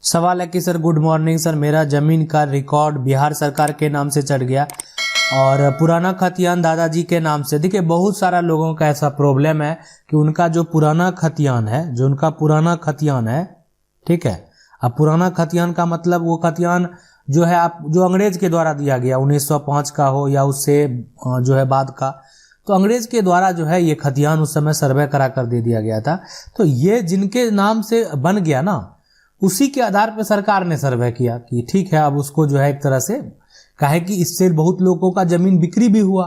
सवाल है कि सर गुड मॉर्निंग सर, मेरा जमीन का रिकॉर्ड बिहार सरकार के नाम से चढ़ गया और पुराना खतियान दादाजी के नाम से। देखिए बहुत सारा लोगों का ऐसा प्रॉब्लम है कि उनका जो पुराना खतियान है, ठीक है। अब पुराना खतियान का मतलब वो खतियान जो है आप जो अंग्रेज के द्वारा दिया गया 1905 का हो या उससे जो है बाद का, तो अंग्रेज के द्वारा जो है ये खतियान उस समय सर्वे करा कर दे दिया गया था। तो ये जिनके नाम से बन गया ना, उसी के आधार पर सरकार ने सर्वे किया कि ठीक है अब उसको जो है एक तरह से काहे कि इससे बहुत लोगों का जमीन बिक्री भी हुआ।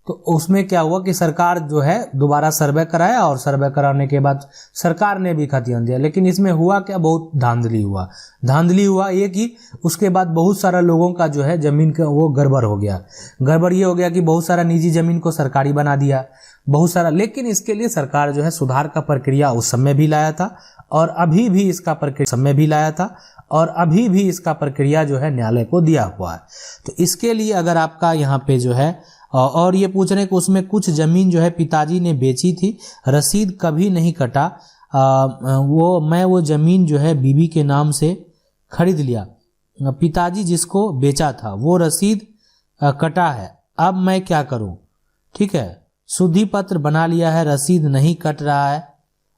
तो उसमें क्या हुआ कि सरकार जो है दोबारा सर्वे कराया और सर्वे कराने के बाद सरकार ने भी खतियान दिया। लेकिन इसमें हुआ क्या, बहुत धांधली हुआ ये कि उसके बाद बहुत सारा लोगों का जो है जमीन का वो गड़बड़ हो गया। गड़बड़ ये हो गया कि बहुत सारा निजी जमीन को सरकारी बना दिया बहुत सारा। लेकिन इसके लिए सरकार जो है सुधार का प्रक्रिया उस समय भी लाया था और अभी भी इसका प्रक्रिया जो है न्यायालय को दिया हुआ है। तो इसके लिए अगर आपका यहाँ पे जो है और ये पूछ रहे हैं कि उसमें कुछ जमीन जो है पिताजी ने बेची थी, रसीद कभी नहीं कटा, मैं वो जमीन जो है बीबी के नाम से खरीद लिया, पिताजी जिसको बेचा था वो रसीद कटा है, अब मैं क्या करूं? ठीक है, शुद्धि पत्र बना लिया है, रसीद नहीं कट रहा है,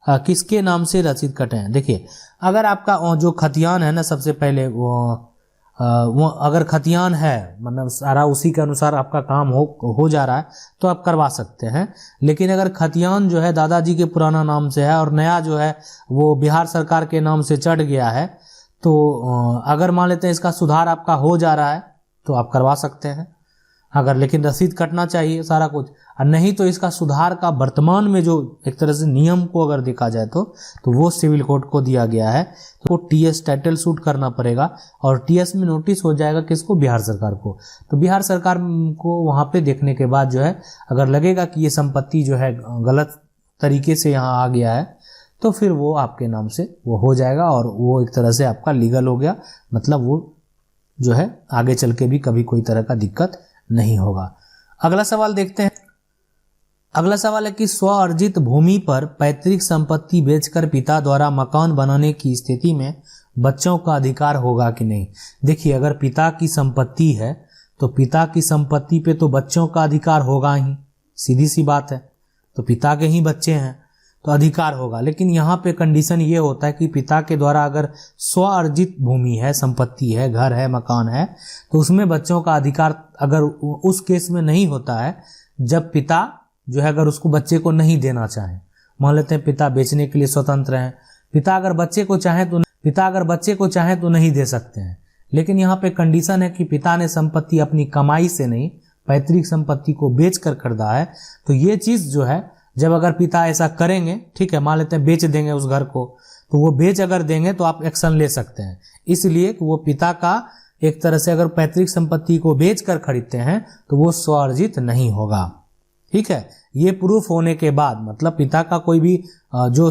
किसके नाम से रसीद कटे हैं? देखिए अगर आपका जो खतियान है ना, सबसे पहले वो अगर खतियान है मतलब सारा उसी के अनुसार आपका काम हो जा रहा है तो आप करवा सकते हैं। लेकिन अगर खतियान जो है दादाजी के पुराना नाम से है और नया जो है वो बिहार सरकार के नाम से चढ़ गया है, तो अगर मान लेते हैं इसका सुधार आपका हो जा रहा है तो आप करवा सकते हैं। अगर लेकिन रसीद कटना चाहिए सारा कुछ, और नहीं तो इसका सुधार का वर्तमान में जो एक तरह से नियम को अगर देखा जाए तो वो सिविल कोर्ट को दिया गया है, तो टीएस टाइटल सूट करना पड़ेगा और टीएस में नोटिस हो जाएगा किसको, बिहार सरकार को। तो बिहार सरकार को वहाँ पे देखने के बाद जो है अगर लगेगा कि ये संपत्ति जो है गलत तरीके से यहाँ आ गया है तो फिर वो आपके नाम से वो हो जाएगा और वो एक तरह से आपका लीगल हो गया, मतलब वो जो है आगे चल के भी कभी कोई तरह का दिक्कत नहीं होगा। अगला सवाल देखते हैं। अगला सवाल है कि स्व अर्जित भूमि पर पैतृक संपत्ति बेचकर पिता द्वारा मकान बनाने की स्थिति में बच्चों का अधिकार होगा कि नहीं। देखिए अगर पिता की संपत्ति है तो पिता की संपत्ति पे तो बच्चों का अधिकार होगा ही, सीधी सी बात है, तो पिता के ही बच्चे हैं तो अधिकार होगा। लेकिन यहाँ पे कंडीशन ये होता है कि पिता के द्वारा अगर स्व अर्जित भूमि है, संपत्ति है, घर है, मकान है, तो उसमें बच्चों का अधिकार अगर उस केस में नहीं होता है जब पिता जो है अगर उसको बच्चे को नहीं देना चाहे। मान लेते हैं पिता बेचने के लिए स्वतंत्र हैं, पिता अगर बच्चे को चाहे तो नहीं दे सकते हैं। लेकिन यहाँ पे कंडीशन है कि पिता ने संपत्ति अपनी कमाई से नहीं पैतृक संपत्ति को बेच कर खरीदा है, तो ये चीज जो है जब अगर पिता ऐसा करेंगे, ठीक है, मान लेते हैं बेच देंगे उस घर को, तो वो बेच अगर देंगे तो आप एक्शन ले सकते हैं। इसलिए कि वो पिता का एक तरह से अगर पैतृक संपत्ति को बेच कर खरीदते हैं तो वो स्वअर्जित नहीं होगा। ठीक है, ये प्रूफ होने के बाद मतलब पिता का कोई भी जो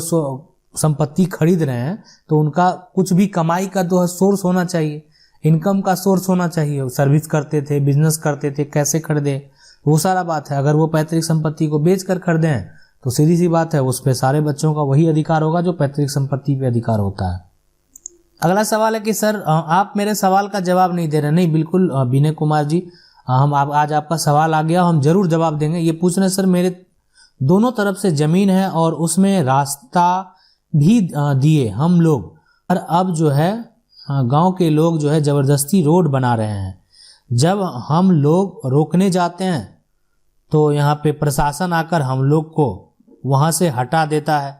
संपत्ति खरीद रहे हैं तो उनका कुछ भी कमाई का तो सोर्स होना चाहिए, इनकम का सोर्स होना चाहिए। सर्विस करते थे, बिजनेस करते थे, कैसे खरीदे, वो सारा बात है। अगर वो पैतृक संपत्ति को बेच कर खरीदे हैं तो सीधी सी बात है उस पे सारे बच्चों का वही अधिकार होगा जो पैतृक संपत्ति पे अधिकार होता है। अगला सवाल है कि सर आप मेरे सवाल का जवाब नहीं दे रहे। नहीं, बिल्कुल विनय कुमार जी, हम आज आपका सवाल आ गया, हम जरूर जवाब देंगे। ये पूछ रहे सर मेरे दोनों तरफ से जमीन है और उसमें रास्ता भी दिए हम लोग, और अब जो है गांव के लोग जो है जबरदस्ती रोड बना रहे हैं। जब हम लोग रोकने जाते हैं तो यहाँ पे प्रशासन आकर हम लोग को वहां से हटा देता है,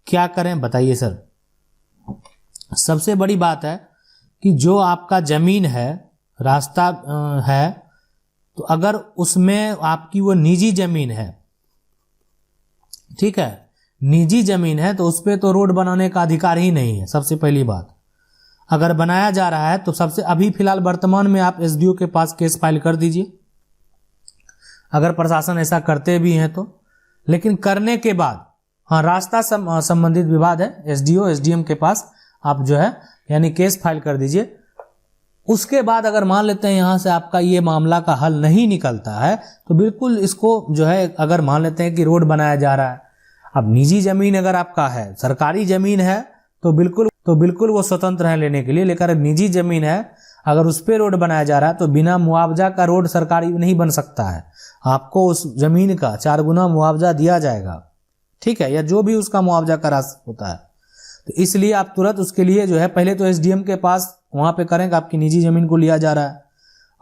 क्या करें बताइए सर। सबसे बड़ी बात है कि जो आपका जमीन है, रास्ता है, तो अगर उसमें आपकी वो निजी जमीन है, ठीक है, निजी जमीन है तो उस पे तो रोड बनाने का अधिकार ही नहीं है। सबसे पहली बात, अगर बनाया जा रहा है तो सबसे अभी फिलहाल वर्तमान में आप एसडीओ के पास केस फाइल कर दीजिए, अगर प्रशासन ऐसा करते भी हैं तो। लेकिन करने के बाद हाँ, रास्ता संबंधित विवाद है, एसडीओ एसडीएम के पास आप जो है यानी केस फाइल कर दीजिए। उसके बाद अगर मान लेते हैं यहाँ से आपका ये मामला का हल नहीं निकलता है तो बिल्कुल इसको जो है अगर मान लेते हैं कि रोड बनाया जा रहा है, अब निजी जमीन अगर आपका है, सरकारी जमीन है, तो बिल्कुल तो बिल्कुल वो स्वतंत्र हैं लेने के लिए। लेकर निजी जमीन है, अगर उस पर रोड बनाया जा रहा है तो बिना मुआवजा का रोड सरकारी नहीं बन सकता है। आपको उस जमीन का 4 गुना मुआवजा दिया जाएगा, ठीक है, या जो भी उसका मुआवजा का राशि होता है। तो इसलिए आप तुरंत उसके लिए जो है पहले तो एसडीएम के पास वहां पे करें कि आपकी निजी जमीन को लिया जा रहा है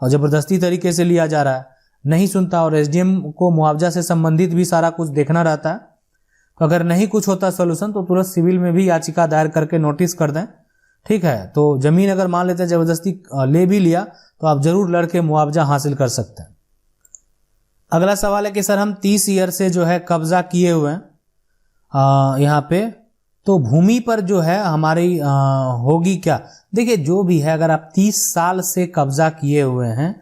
और जबरदस्ती तरीके से लिया जा रहा है, नहीं सुनता। और एसडीएम को मुआवजा से संबंधित भी सारा कुछ देखना रहता है। तो अगर नहीं कुछ होता सोल्यूशन तो तुरंत सिविल में भी याचिका दायर करके नोटिस कर दें, ठीक है। तो जमीन अगर मान लेते हैं जबरदस्ती ले भी लिया तो आप जरूर लड़के मुआवजा हासिल कर सकते हैं। अगला सवाल है कि सर हम 30 ईयर से जो है कब्जा किए हुए हैं यहाँ पे, तो भूमि पर जो है हमारी होगी क्या? देखिए जो भी है, अगर आप 30 साल से कब्जा किए हुए हैं,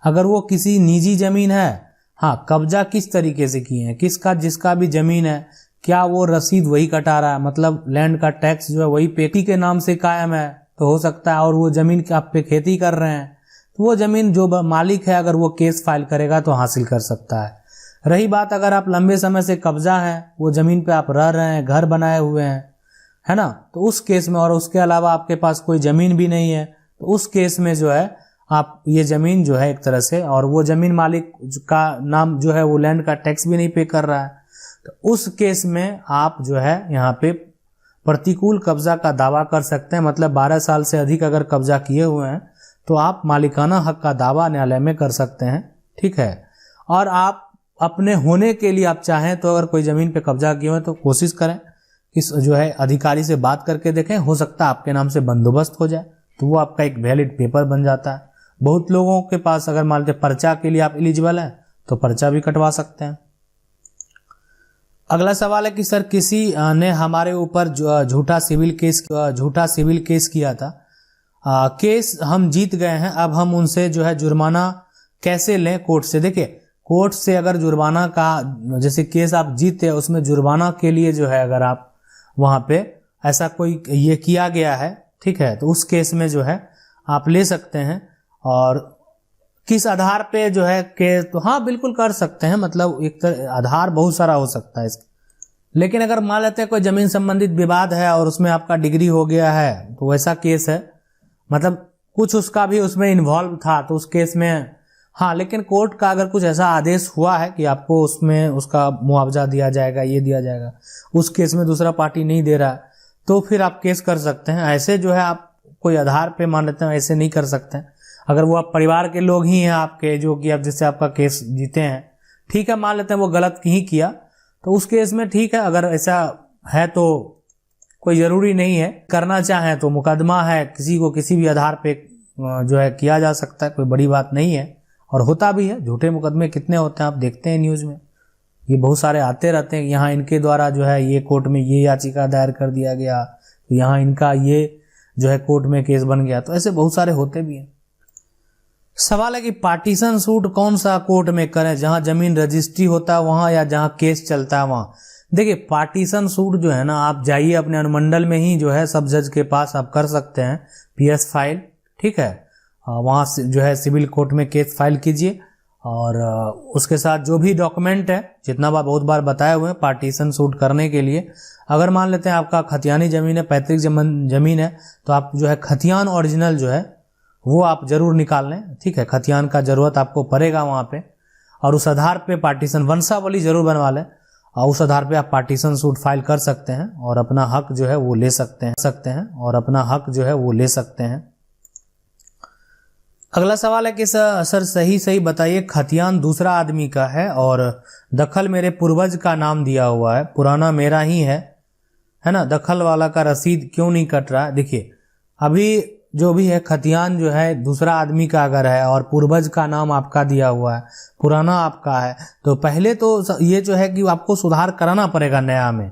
अगर वो किसी निजी जमीन है, हाँ, कब्जा किस तरीके से किए हैं, किसका जिसका भी जमीन है, क्या वो रसीद वही कटा रहा है, मतलब लैंड का टैक्स जो है वही पेटी के नाम से कायम है, तो हो सकता है। और वो जमीन के आप पे खेती कर रहे हैं तो वो जमीन जो मालिक है अगर वो केस फाइल करेगा तो हासिल कर सकता है। रही बात अगर आप लंबे समय से कब्जा है, वो जमीन पे आप रह रहे हैं, घर बनाए हुए हैं, है ना, तो उस केस में, और उसके अलावा आपके पास कोई जमीन भी नहीं है, तो उस केस में जो है आप ये जमीन जो है एक तरह से, और वो जमीन मालिक का नाम जो है वो लैंड का टैक्स भी नहीं पे कर रहा है, तो उस केस में आप जो है यहाँ पे प्रतिकूल कब्जा का दावा कर सकते हैं। मतलब 12 साल से अधिक अगर कब्जा किए हुए हैं तो आप मालिकाना हक का दावा न्यायालय में कर सकते हैं, ठीक है। और आप अपने होने के लिए आप चाहें तो अगर कोई जमीन पे कब्जा किए हुए तो कोशिश करें कि जो है अधिकारी से बात करके देखें, हो सकता है आपके नाम से बंदोबस्त हो जाए, तो वो आपका एक वैलिड पेपर बन जाता है। बहुत लोगों के पास अगर मान लीजिए पर्चा के लिए आप एलिजिबल हैं तो पर्चा भी कटवा सकते हैं। अगला सवाल है कि सर किसी ने हमारे ऊपर झूठा सिविल केस किया था, केस हम जीत गए हैं, अब हम उनसे जो है जुर्माना कैसे लें कोर्ट से? देखिए कोर्ट से अगर जुर्माना का, जैसे केस आप जीते उसमें जुर्माना के लिए जो है अगर आप वहां पे ऐसा कोई ये किया गया है, ठीक है, तो उस केस में जो है आप ले सकते हैं। और किस आधार पे जो है केस, तो हाँ बिल्कुल कर सकते हैं, मतलब एक आधार बहुत सारा हो सकता है इसका। लेकिन अगर मान लेते हैं कोई जमीन संबंधित विवाद है और उसमें आपका डिग्री हो गया है तो वैसा केस है, मतलब कुछ उसका भी उसमें इन्वॉल्व था, तो उस केस में हाँ, लेकिन कोर्ट का अगर कुछ ऐसा आदेश हुआ है कि आपको उसमें उसका मुआवजा दिया जाएगा, ये दिया जाएगा, उस केस में दूसरा पार्टी नहीं दे रहा, तो फिर आप केस कर सकते हैं। ऐसे जो है आप कोई आधार पे मान लेते हैं, ऐसे नहीं कर सकते हैं। अगर वो आप परिवार के लोग ही हैं आपके, जो कि आप जिससे आपका केस जीते हैं, ठीक है, मान लेते हैं वो गलत ही किया, तो उस केस में ठीक है। अगर ऐसा है तो कोई जरूरी नहीं है, करना चाहें तो मुकदमा है, किसी को किसी भी आधार पे जो है किया जा सकता है, कोई बड़ी बात नहीं है। और होता भी है, झूठे मुकदमे कितने होते हैं आप देखते हैं न्यूज में, ये बहुत सारे आते रहते हैं। यहाँ इनके द्वारा जो है ये कोर्ट में ये याचिका दायर कर दिया गया, तो यहाँ इनका ये जो है कोर्ट में केस बन गया, तो ऐसे बहुत सारे होते भी हैं। सवाल है कि पार्टीशन सूट कौन सा कोर्ट में करें, जहां जमीन रजिस्ट्री होता है वहां या जहां केस चलता है वहां? देखिए पार्टीशन सूट जो है ना, आप जाइए अपने अनुमंडल में ही जो है सब जज के पास आप कर सकते हैं पीएस फाइल, ठीक है, वहां से जो है सिविल कोर्ट में केस फाइल कीजिए और उसके साथ जो भी डॉक्यूमेंट है, जितना बार बहुत बार बताए हुए हैं पार्टीशन सूट करने के लिए, अगर मान लेते हैं आपका खतियानी जमीन है, पैतृक जमीन है, तो आप जो है खतियान ओरिजिनल जो है वो आप जरूर निकाल लें, ठीक है, खतियान का जरूरत आपको पड़ेगा वहां पे। और उस आधार पे पार्टीशन वंशावली जरूर बनवा लें और उस आधार पे आप पार्टीशन सूट फाइल कर सकते हैं और अपना हक जो है वो ले सकते हैं और अपना हक जो है वो ले सकते हैं। अगला सवाल है कि सर सही बताइए, खतियान दूसरा आदमी का है और दखल मेरे पूर्वज का नाम दिया हुआ है, पुराना मेरा ही है ना, दखल वाला का रसीद क्यों नहीं कट रहा है? देखिए अभी जो भी है खतियान जो है दूसरा आदमी का अगर है और पूर्वज का नाम आपका दिया हुआ है, पुराना आपका है, तो पहले तो ये जो है कि आपको सुधार कराना पड़ेगा नया में,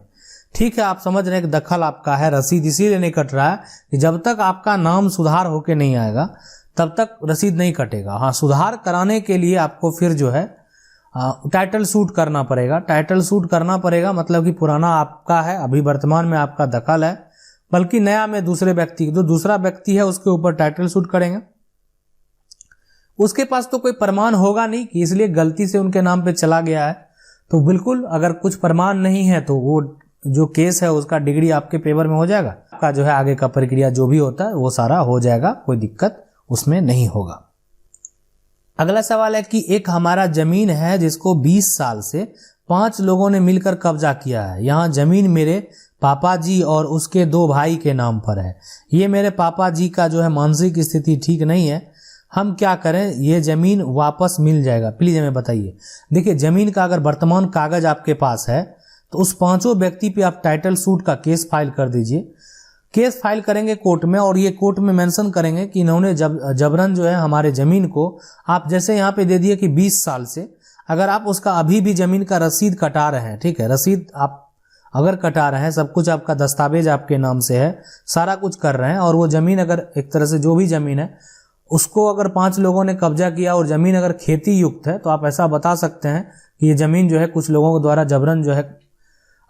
ठीक है। आप समझ रहे हैं कि दखल आपका है, रसीद इसीलिए नहीं कट रहा है कि जब तक आपका नाम सुधार होके नहीं आएगा तब तक रसीद नहीं कटेगा। हाँ, सुधार कराने के लिए आपको फिर जो है टाइटल सूट करना पड़ेगा। टाइटल सूट करना पड़ेगा मतलब कि पुराना आपका है, अभी वर्तमान में आपका दखल है, बल्कि नया में दूसरे व्यक्ति, जो दूसरा व्यक्ति है उसके ऊपर टाइटल सूट करेंगे। उसके पास तो कोई प्रमाण होगा नहीं कि इसलिए गलती से उनके नाम पे चला गया है, तो बिल्कुल अगर कुछ प्रमाण नहीं है तो वो जो केस है उसका डिग्री आपके फेवर में हो जाएगा। आपका जो है आगे का प्रक्रिया जो भी होता है वो सारा हो जाएगा, कोई दिक्कत उसमें नहीं होगा। अगला सवाल है कि एक हमारा जमीन है जिसको 20 साल से 5 लोगों ने मिलकर कब्जा किया है। यहाँ जमीन मेरे पापा जी और उसके 2 भाई के नाम पर है। ये मेरे पापा जी का जो है मानसिक स्थिति ठीक नहीं है, हम क्या करें? ये जमीन वापस मिल जाएगा, प्लीज हमें बताइए। देखिए, जमीन का अगर वर्तमान कागज आपके पास है तो उस 5 व्यक्ति पे आप टाइटल सूट का केस फाइल कर दीजिए। केस फाइल करेंगे कोर्ट में, और ये कोर्ट में मेंशन करेंगे कि इन्होंने जबरन जो है हमारे जमीन को, आप जैसे यहाँ पे दे दिए कि 20 साल से, अगर आप उसका अभी भी जमीन का रसीद कटा रहे हैं, ठीक है, रसीद आप अगर कटा रहे हैं, सब कुछ आपका दस्तावेज आपके नाम से है, सारा कुछ कर रहे हैं, और वो जमीन अगर एक तरह से जो भी जमीन है उसको अगर 5 लोगों ने कब्जा किया और जमीन अगर खेती युक्त है, तो आप ऐसा बता सकते हैं कि ये जमीन जो है कुछ लोगों के द्वारा जबरन जो है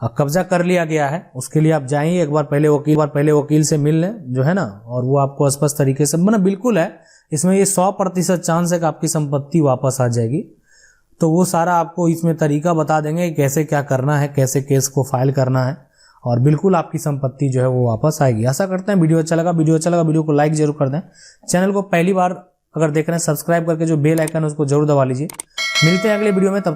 कब्जा कर लिया गया है। उसके लिए आप जाइए, एक बार पहले वकील से मिल लें जो है ना, और वो आपको स्पष्ट तरीके से, मतलब बिल्कुल है इसमें ये 100% चांस है कि आपकी संपत्ति वापस आ जाएगी। तो वो सारा आपको इसमें तरीका बता देंगे कि कैसे क्या करना है, कैसे केस को फाइल करना है, और बिल्कुल आपकी संपत्ति जो है वो वापस आएगी। आशा करते हैं वीडियो अच्छा लगा। वीडियो को लाइक जरूर कर दें। चैनल को पहली बार अगर देख रहे हैं, सब्सक्राइब करके जो बेल आइकन है उसको जरूर दबा लीजिए। मिलते हैं अगले वीडियो में, तब